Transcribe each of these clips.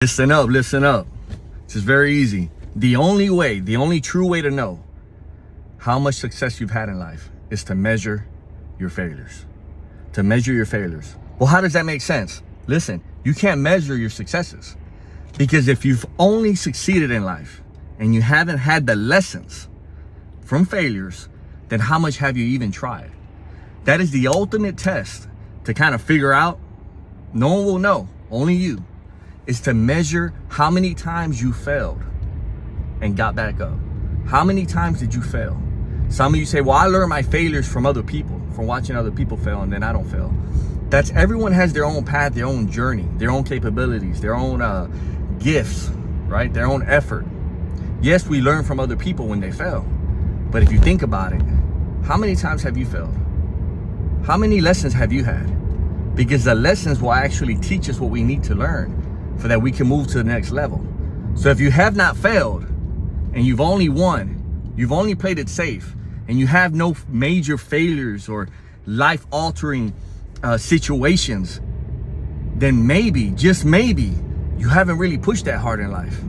Listen up, listen up. This is very easy. The only true way to know how much success you've had in life is to measure your failures. To measure your failures. Well, how does that make sense? Listen, you can't measure your successes, because if you've only succeeded in life and you haven't had the lessons from failures, then how much have you even tried? That is the ultimate test to kind of figure out. No one will know, only you. Is to measure how many times you failed and got back up. How many times did you fail? Some of you say, well, I learned my failures from other people, from watching other people fail, and then I don't fail. That's everyone has their own path, their own journey, their own capabilities, their own gifts, right? Their own effort. Yes, we learn from other people when they fail. But if you think about it, how many times have you failed? How many lessons have you had? Because the lessons will actually teach us what we need to learn, for that we can move to the next level. So if you have not failed and you've only won, you've only played it safe, and you have no major failures or life-altering situations, then maybe, just maybe, you haven't really pushed that hard in life.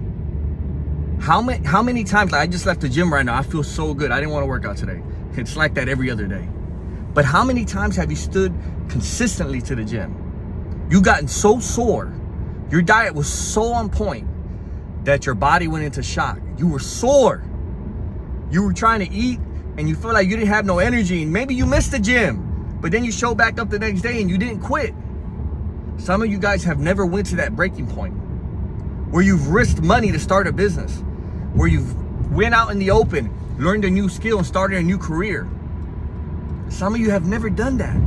How many times, like I just left the gym right now, I feel so good. I didn't want to work out today. It's like that every other day. But how many times have you stood consistently to the gym? You've gotten so sore, your diet was so on point that your body went into shock. You were sore. You were trying to eat and you feel like you didn't have no energy, and maybe you missed the gym, but then you show back up the next day and you didn't quit. Some of you guys have never went to that breaking point where you've risked money to start a business, where you've went out in the open, learned a new skill and started a new career. Some of you have never done that.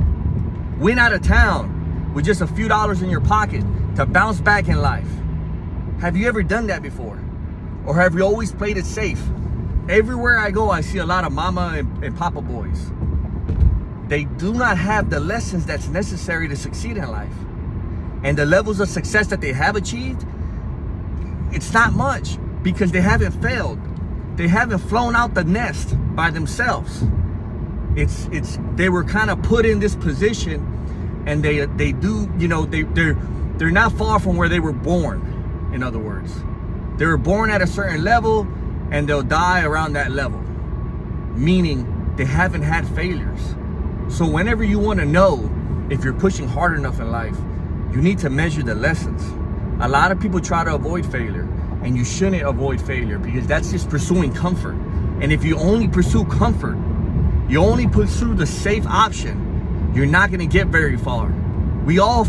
Went out of town with just a few dollars in your pocket to bounce back in life. Have you ever done that before? Or have you always played it safe? Everywhere I go, I see a lot of mama and papa boys. They do not have the lessons that's necessary to succeed in life. And the levels of success that they have achieved, it's not much, because they haven't failed. They haven't flown out the nest by themselves. They were kind of put in this position, and they do, you know, they're not far from where they were born. In other words, they were born at a certain level and they'll die around that level, meaning they haven't had failures. So whenever you want to know if you're pushing hard enough in life, you need to measure the lessons. A lot of people try to avoid failure, and you shouldn't avoid failure, because that's just pursuing comfort. And if you only pursue comfort, you only pursue the safe option, you're not going to get very far. We all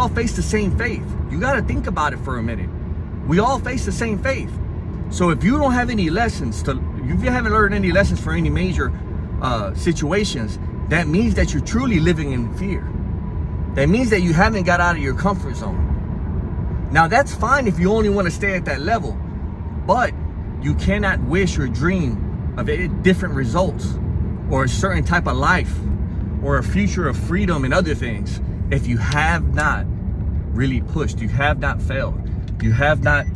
face the same faith. You got to think about it for a minute. We all face the same faith. So if you don't have any lessons, if you haven't learned any lessons for any major situations, that means that you're truly living in fear. That means that you haven't got out of your comfort zone. Now that's fine if you only want to stay at that level, but you cannot wish or dream of different results or a certain type of life or a future of freedom and other things if you have not really pushed, you have not failed, you have not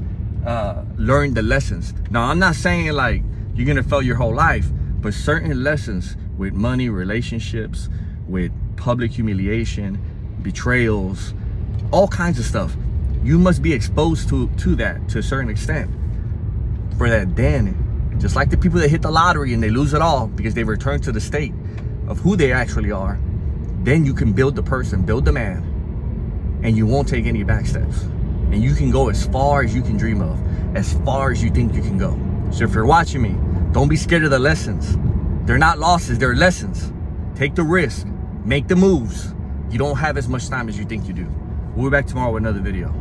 learned the lessons. Now, I'm not saying like you're gonna fail your whole life, but certain lessons with money, relationships, with public humiliation, betrayals, all kinds of stuff, you must be exposed to that to a certain extent. For that, then, just like the people that hit the lottery and they lose it all because they return to the state of who they actually are, then you can build the person, build the man, and you won't take any back steps. And you can go as far as you can dream of, as far as you think you can go. So if you're watching me, don't be scared of the lessons. They're not losses, they're lessons. Take the risk, make the moves. You don't have as much time as you think you do. We'll be back tomorrow with another video.